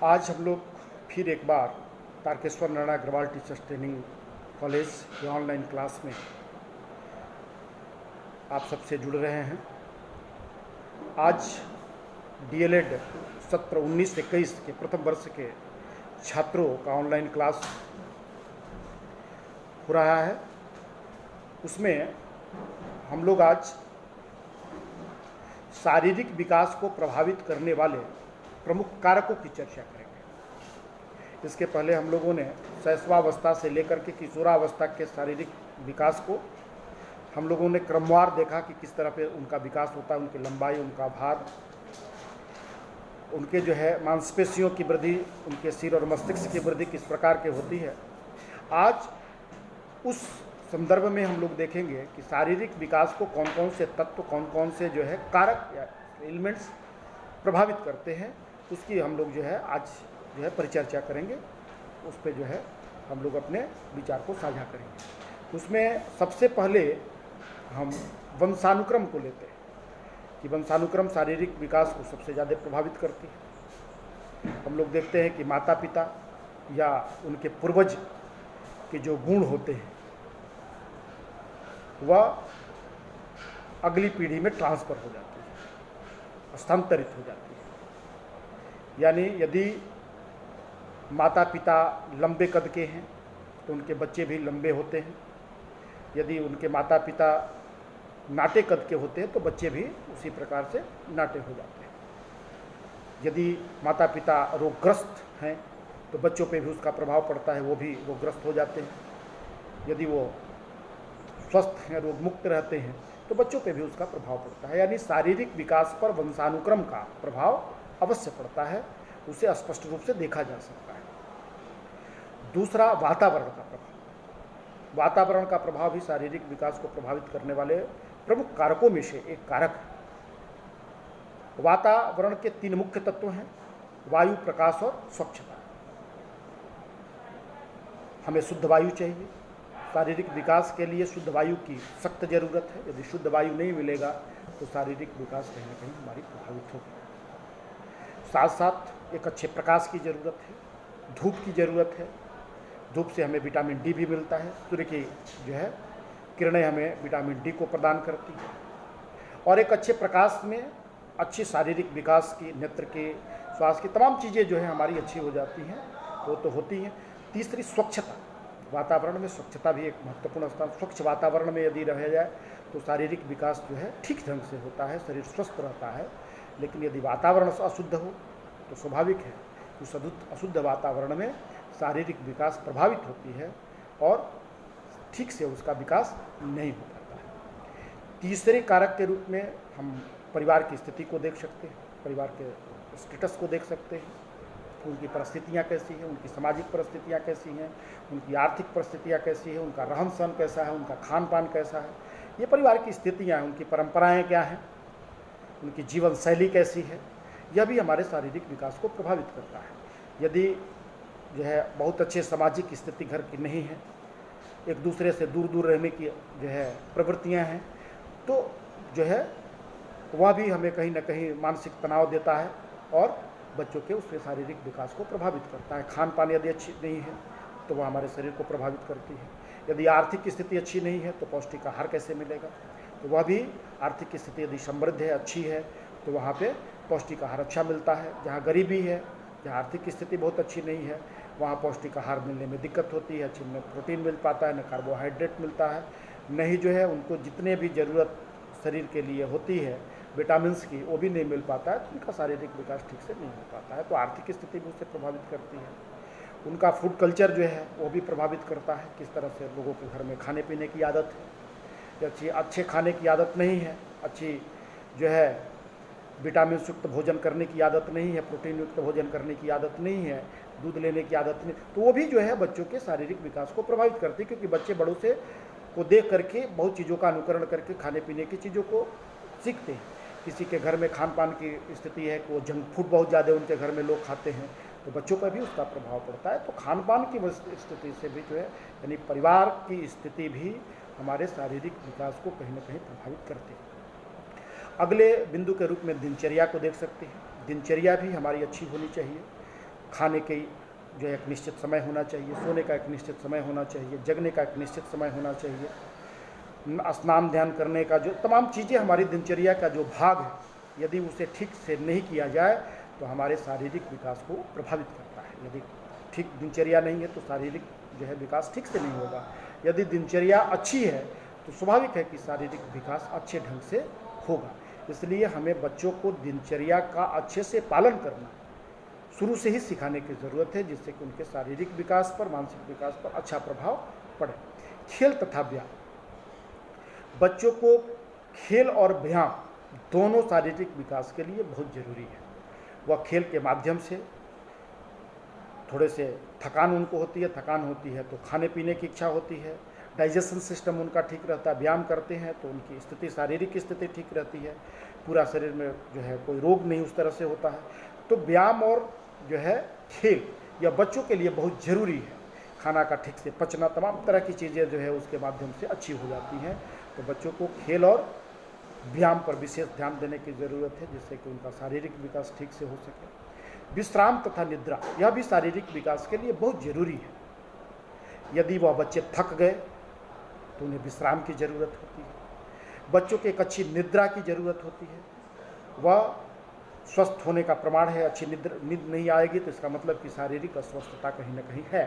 आज हम लोग फिर एक बार Tarkeshwar Narayan Agrawal teachers training college के ऑनलाइन क्लास में आप सबसे जुड़ रहे हैं। आज डीएलएड सत्र 19-21 के प्रथम वर्ष के छात्रों का ऑनलाइन क्लास हो रहा है। उसमें हम लोग आज शारीरिक विकास को प्रभावित करने वाले प्रमुख कारकों की चर्चा करेंगे। इसके पहले हम लोगों ने शैशवावस्था से लेकर के किशोरावस्था के शारीरिक विकास को हम लोगों ने क्रमवार देखा कि किस तरह पे उनका विकास होता है, उनकी लंबाई, उनका भार, उनके जो है मांसपेशियों की वृद्धि, उनके सिर और मस्तिष्क की वृद्धि किस प्रकार के होती है। आज उस संदर्भ में हम लोग देखेंगे कि शारीरिक विकास को कौन कौन से तत्व, कौन कौन से जो है कारक या एलिमेंट्स प्रभावित करते हैं, उसकी हम लोग जो है आज जो है परिचर्चा करेंगे। उस पर जो है हम लोग अपने विचार को साझा करेंगे। उसमें सबसे पहले हम वंशानुक्रम को लेते हैं कि वंशानुक्रम शारीरिक विकास को सबसे ज़्यादा प्रभावित करती है। हम लोग देखते हैं कि माता पिता या उनके पूर्वज के जो गुण होते हैं वह अगली पीढ़ी में ट्रांसफ़र हो जाती है, हस्तांतरित हो जाती है। यानी यदि माता पिता लंबे कद के हैं तो उनके बच्चे भी लंबे होते हैं। यदि उनके माता पिता नाटे कद के होते हैं तो बच्चे भी उसी प्रकार से नाटे हो जाते हैं। यदि माता पिता रोगग्रस्त हैं तो बच्चों पे भी उसका प्रभाव पड़ता है, वो भी रोगग्रस्त हो जाते हैं। यदि वो स्वस्थ हैं, रोग मुक्त रहते हैं तो बच्चों पे भी उसका प्रभाव पड़ता है। यानी शारीरिक विकास पर वंशानुक्रम का प्रभाव अवश्य पड़ता है, उसे स्पष्ट रूप से देखा जा सकता है। दूसरा, वातावरण का प्रभाव। वातावरण का प्रभाव भी शारीरिक विकास को प्रभावित करने वाले प्रमुख कारकों में से एक कारक है। वातावरण के 3 मुख्य तत्व हैं: वायु, प्रकाश और स्वच्छता। हमें शुद्ध वायु चाहिए। शारीरिक विकास के लिए शुद्ध वायु की सख्त जरूरत है। यदि शुद्ध वायु नहीं मिलेगा तो शारीरिक विकास कहीं ना कहीं हमारी प्रभावित होगी। साथ साथ एक अच्छे प्रकाश की ज़रूरत है, धूप की ज़रूरत है। धूप से हमें विटामिन डी भी मिलता है। सूर्य की जो है किरणें हमें विटामिन डी को प्रदान करती है। और एक अच्छे प्रकाश में अच्छी शारीरिक विकास की, नेत्र के स्वास्थ्य की तमाम चीज़ें जो है हमारी अच्छी हो जाती हैं, वो तो होती हैं। तीसरी, स्वच्छता। वातावरण में स्वच्छता भी एक महत्वपूर्ण स्थान। स्वच्छ वातावरण में यदि रह जाए तो शारीरिक विकास जो है ठीक ढंग से होता है, शरीर स्वस्थ रहता है। लेकिन यदि वातावरण अशुद्ध हो तो स्वाभाविक है कि अशुद्ध वातावरण में शारीरिक विकास प्रभावित होती है और ठीक से उसका विकास नहीं हो पाता है। तीसरे कारक के रूप में हम परिवार की स्थिति को देख सकते हैं, परिवार के स्टेटस को देख सकते हैं, उनकी परिस्थितियाँ कैसी हैं, उनकी सामाजिक परिस्थितियाँ कैसी हैं, उनकी आर्थिक परिस्थितियाँ कैसी हैं, उनका रहन सहन कैसा है, उनका खान पान कैसा है। ये परिवार की स्थितियाँ हैं, उनकी परंपराएं क्या हैं, उनकी जीवन शैली कैसी है, यह भी हमारे शारीरिक विकास को प्रभावित करता है। यदि जो है बहुत अच्छे सामाजिक स्थिति घर की नहीं है, एक दूसरे से दूर दूर रहने की जो है प्रवृत्तियाँ हैं, तो जो है वह भी हमें कहीं ना कहीं मानसिक तनाव देता है और बच्चों के उसके शारीरिक विकास को प्रभावित करता है। खान पान यदि अच्छी नहीं है तो वह हमारे शरीर को प्रभावित करती है। यदि आर्थिक स्थिति अच्छी नहीं है तो पौष्टिक आहार कैसे मिलेगा, तो वह भी आर्थिक स्थिति यदि समृद्ध है, अच्छी है, तो वहाँ पे पौष्टिक आहार अच्छा मिलता है। जहाँ गरीबी है, जहाँ आर्थिक स्थिति बहुत अच्छी नहीं है, वहाँ पौष्टिक आहार मिलने में दिक्कत होती है। अच्छी न प्रोटीन मिल पाता है, न कार्बोहाइड्रेट मिलता है, नहीं जो है उनको जितने भी ज़रूरत शरीर के लिए होती है विटामिन्स की, वो भी नहीं मिल पाता है, तो उनका शारीरिक विकास ठीक से नहीं हो पाता है। तो आर्थिक स्थिति भी उससे प्रभावित करती है। उनका फूड कल्चर जो है वो भी प्रभावित करता है, किस तरह से लोगों के घर में खाने पीने की आदत है, अच्छे खाने की आदत नहीं है, अच्छी जो है विटामिन युक्त भोजन करने की आदत नहीं है, प्रोटीन युक्त भोजन करने की आदत नहीं है, दूध लेने की आदत नहीं, तो वो भी जो है बच्चों के शारीरिक विकास को प्रभावित करती है। क्योंकि बच्चे बड़ों से को देख करके बहुत चीज़ों का अनुकरण करके खाने पीने की चीज़ों को सीखते हैं। किसी के घर में खान पान की स्थिति है कि वो जंक फूड बहुत ज़्यादा उनके घर में लोग खाते हैं, तो बच्चों पर भी उसका प्रभाव पड़ता है। तो खान पान की स्थिति से भी जो है, यानी परिवार की स्थिति भी हमारे शारीरिक विकास को कहीं ना कहीं प्रभावित करती है। अगले बिंदु के रूप में दिनचर्या को देख सकते हैं। दिनचर्या भी हमारी अच्छी होनी चाहिए। खाने के जो है एक निश्चित समय होना चाहिए, सोने का एक निश्चित समय होना चाहिए, जगने का एक निश्चित समय होना चाहिए, स्नान ध्यान करने का जो तमाम चीज़ें हमारी दिनचर्या का जो भाग है, यदि उसे ठीक से नहीं किया जाए तो हमारे शारीरिक विकास को प्रभावित करता है। यदि ठीक दिनचर्या नहीं है तो शारीरिक जो है विकास ठीक से नहीं होगा। यदि दिनचर्या अच्छी है तो स्वाभाविक है कि शारीरिक विकास अच्छे ढंग से होगा। इसलिए हमें बच्चों को दिनचर्या का अच्छे से पालन करना शुरू से ही सिखाने की ज़रूरत है, जिससे कि उनके शारीरिक विकास पर, मानसिक विकास पर अच्छा प्रभाव पड़े। खेल तथा व्यायाम, बच्चों को खेल और व्यायाम दोनों शारीरिक विकास के लिए बहुत ज़रूरी है। वह खेल के माध्यम से थोड़े से थकान उनको होती है, थकान होती है तो खाने पीने की इच्छा होती है, डाइजेशन सिस्टम उनका ठीक रहता है, व्यायाम करते हैं तो उनकी स्थिति, शारीरिक स्थिति ठीक रहती है, पूरा शरीर में जो है कोई रोग नहीं उस तरह से होता है। तो व्यायाम और जो है खेल यह बच्चों के लिए बहुत ज़रूरी है। खाना का ठीक से पचना, तमाम तरह की चीज़ें जो है उसके माध्यम से अच्छी हो जाती हैं। तो बच्चों को खेल और व्यायाम पर विशेष ध्यान देने की ज़रूरत है, जिससे कि उनका शारीरिक विकास ठीक से हो सके। विश्राम तथा निद्रा, यह भी शारीरिक विकास के लिए बहुत ज़रूरी है। यदि वह बच्चे थक गए तो उन्हें विश्राम की ज़रूरत होती है। बच्चों को एक अच्छी निद्रा की ज़रूरत होती है। वह स्वस्थ होने का प्रमाण है। अच्छी नींद नहीं आएगी तो इसका मतलब कि शारीरिक अस्वस्थता कहीं ना कहीं है।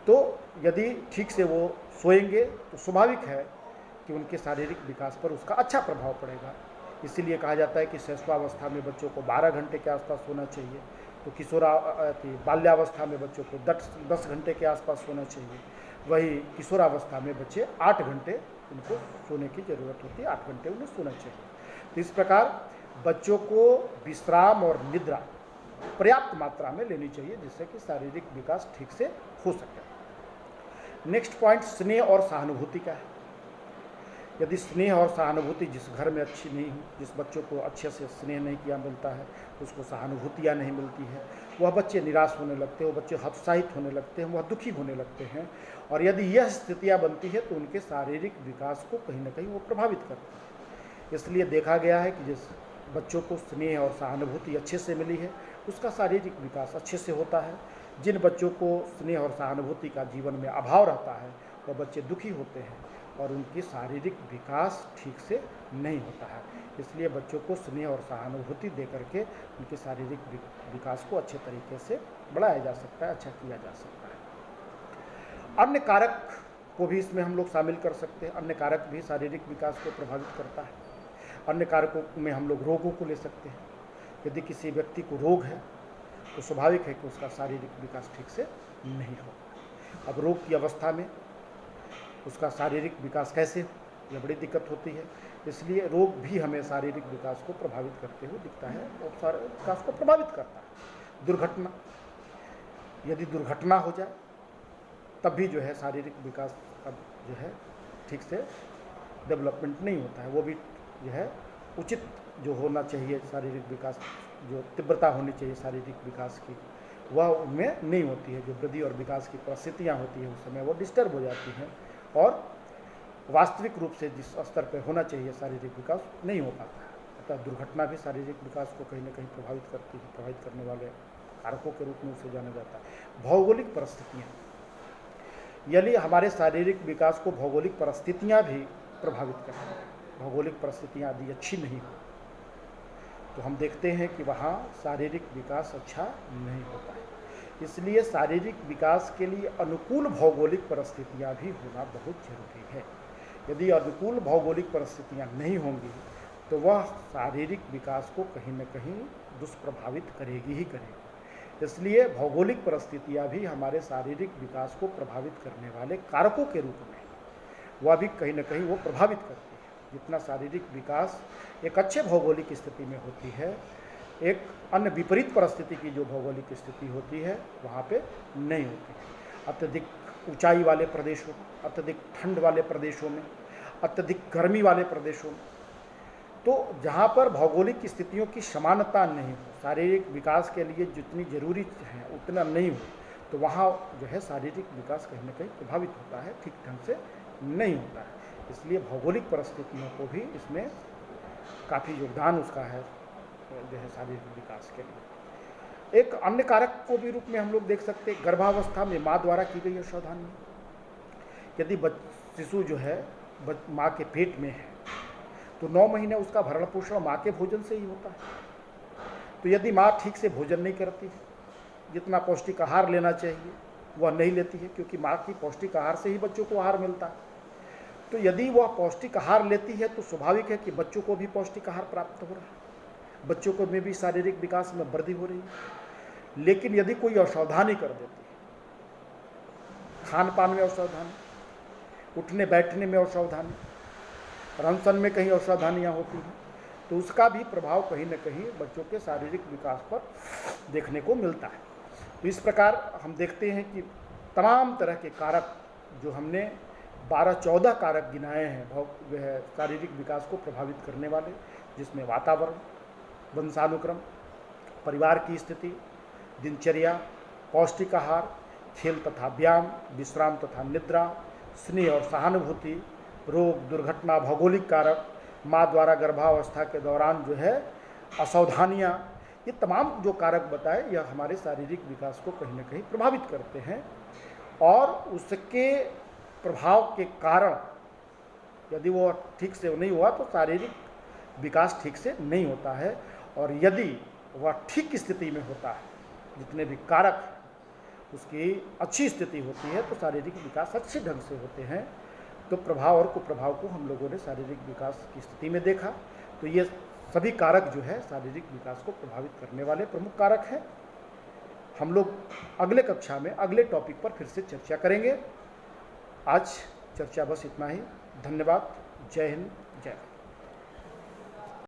तो यदि ठीक से वो सोएंगे तो स्वाभाविक है कि उनके शारीरिक विकास पर उसका अच्छा प्रभाव पड़ेगा। इसीलिए कहा जाता है कि शैशवावस्था में बच्चों को 12 घंटे के आसपास सोना चाहिए, तो बाल्यावस्था में बच्चों को 10 घंटे के आसपास सोना चाहिए। वही किशोरावस्था में बच्चे 8 घंटे उनको सोने की ज़रूरत होती है, 8 घंटे उन्हें सोना चाहिए। तो इस प्रकार बच्चों को विश्राम और निद्रा पर्याप्त मात्रा में लेनी चाहिए, जिससे कि शारीरिक विकास ठीक से हो सके। नेक्स्ट पॉइंट स्नेह और सहानुभूति का है। यदि स्नेह और सहानुभूति जिस घर में अच्छी नहीं हो, जिस बच्चों को अच्छे से स्नेह नहीं किया मिलता है, उसको सहानुभूतियाँ नहीं मिलती है, वह बच्चे निराश होने लगते हैं, वह बच्चे हतोत्साहित होने लगते हैं, वह दुखी होने लगते हैं। और यदि यह स्थितियाँ बनती है तो उनके शारीरिक विकास को कहीं ना कहीं वो प्रभावित करती है। इसलिए देखा गया है कि जिस बच्चों को स्नेह और सहानुभूति अच्छे से मिली है उसका शारीरिक विकास अच्छे से होता है। जिन बच्चों को स्नेह और सहानुभूति का जीवन में अभाव रहता है वह बच्चे दुखी होते हैं और उनकी शारीरिक विकास ठीक से नहीं होता है। इसलिए बच्चों को स्नेह और सहानुभूति दे करके उनके शारीरिक विकास को अच्छे तरीके से बढ़ाया जा सकता है, अच्छा किया जा सकता है। अन्य कारक को भी इसमें हम लोग शामिल कर सकते हैं। अन्य कारक भी शारीरिक विकास को प्रभावित करता है। अन्य कारकों में हम लोग रोगों को ले सकते हैं। यदि किसी व्यक्ति को रोग है तो स्वाभाविक है कि उसका शारीरिक विकास ठीक से नहीं होगा। अब रोग की अवस्था में उसका शारीरिक विकास कैसे हो, यह बड़ी दिक्कत होती है। इसलिए रोग भी हमें शारीरिक विकास को प्रभावित करते हुए दिखता है और शारीरिक विकास को प्रभावित करता है। दुर्घटना, यदि दुर्घटना हो जाए तब भी जो है शारीरिक विकास का जो है ठीक से डेवलपमेंट नहीं होता है। वो भी जो है उचित जो होना चाहिए शारीरिक विकास, जो तीव्रता होनी चाहिए शारीरिक विकास की, वह उनमें नहीं होती है। जो वृद्धि और विकास की परिस्थितियाँ होती हैं उस समय वो डिस्टर्ब हो जाती हैं और वास्तविक रूप से जिस स्तर पर होना चाहिए शारीरिक विकास नहीं हो पाता है। अतः दुर्घटना भी शारीरिक विकास को कहीं ना कहीं प्रभावित करती है। प्रभावित करने वाले कारकों के रूप में उसे जाना जाता है। भौगोलिक परिस्थितियाँ, यदि हमारे शारीरिक विकास को भौगोलिक परिस्थितियाँ भी प्रभावित करती हैं। भौगोलिक परिस्थितियाँ यदि अच्छी नहीं हो तो हम देखते हैं कि वहाँ शारीरिक विकास अच्छा नहीं होता है। इसलिए शारीरिक विकास के लिए अनुकूल भौगोलिक परिस्थितियाँ भी होना बहुत जरूरी है। यदि अनुकूल भौगोलिक परिस्थितियाँ नहीं होंगी तो वह शारीरिक विकास को कहीं न कहीं दुष्प्रभावित करेगी ही करेगी। इसलिए भौगोलिक परिस्थितियाँ भी हमारे शारीरिक विकास को प्रभावित करने वाले कारकों के रूप में वह भी कहीं न कहीं वो प्रभावित करती है। जितना शारीरिक विकास एक अच्छे भौगोलिक स्थिति में होती है, एक अन्य विपरीत परिस्थिति की जो भौगोलिक स्थिति होती है वहाँ पे नहीं होती है। अत्यधिक ऊंचाई वाले प्रदेशों, अत्यधिक ठंड वाले प्रदेशों में, अत्यधिक गर्मी वाले प्रदेशों में, तो जहाँ पर भौगोलिक स्थितियों की समानता नहीं हो, शारीरिक विकास के लिए जितनी जरूरी है उतना नहीं हो, तो वहाँ जो है शारीरिक विकास कहीं ना कहीं प्रभावित होता है, ठीक ढंग से नहीं होता है। इसलिए भौगोलिक परिस्थितियों को भी इसमें काफ़ी योगदान उसका है जो है शारीरिक विकास के लिए। एक अन्य कारक को भी रूप में हम लोग देख सकते हैं, गर्भावस्था में माँ द्वारा की गई असावधानी। यदि शिशु जो है माँ के पेट में है तो 9 महीने उसका भरण पोषण माँ के भोजन से ही होता है। तो यदि माँ ठीक से भोजन नहीं करती, जितना पौष्टिक आहार लेना चाहिए वह नहीं लेती है, क्योंकि माँ की पौष्टिक आहार से ही बच्चों को आहार मिलता है। तो यदि वह पौष्टिक आहार लेती है तो स्वाभाविक है कि बच्चों को भी पौष्टिक आहार प्राप्त हो रहा है, बच्चों को में भी शारीरिक विकास में वृद्धि हो रही है। लेकिन यदि कोई असावधानी कर देती है, खान पान में असावधानी, उठने बैठने में असावधानी, रंसन में कहीं असावधानियाँ होती हैं, तो उसका भी प्रभाव कहीं न कहीं बच्चों के शारीरिक विकास पर देखने को मिलता है। तो इस प्रकार हम देखते हैं कि तमाम तरह के कारक जो हमने 12-14 कारक गिनाए हैं जो है शारीरिक विकास को प्रभावित करने वाले, जिसमें वातावरण, वंशानुक्रम, परिवार की स्थिति, दिनचर्या, पौष्टिक आहार, खेल तथा व्यायाम, विश्राम तथा निद्रा, स्नेह और सहानुभूति, रोग, दुर्घटना, भौगोलिक कारक, माँ द्वारा गर्भावस्था के दौरान जो है असावधानियाँ, ये तमाम जो कारक बताए यह हमारे शारीरिक विकास को कहीं न कहीं प्रभावित करते हैं। और उसके प्रभाव के कारण यदि वो ठीक से नहीं हुआ तो शारीरिक विकास ठीक से नहीं होता है, और यदि वह ठीक स्थिति में होता है, जितने भी कारक उसकी अच्छी स्थिति होती है तो शारीरिक विकास अच्छे ढंग से होते हैं। तो प्रभाव और कुप्रभाव को हम लोगों ने शारीरिक विकास की स्थिति में देखा। तो ये सभी कारक जो है शारीरिक विकास को प्रभावित करने वाले प्रमुख कारक हैं। हम लोग अगले कक्षा में अगले टॉपिक पर फिर से चर्चा करेंगे। आज चर्चा बस इतना ही। धन्यवाद। जय हिंद, जय भारत।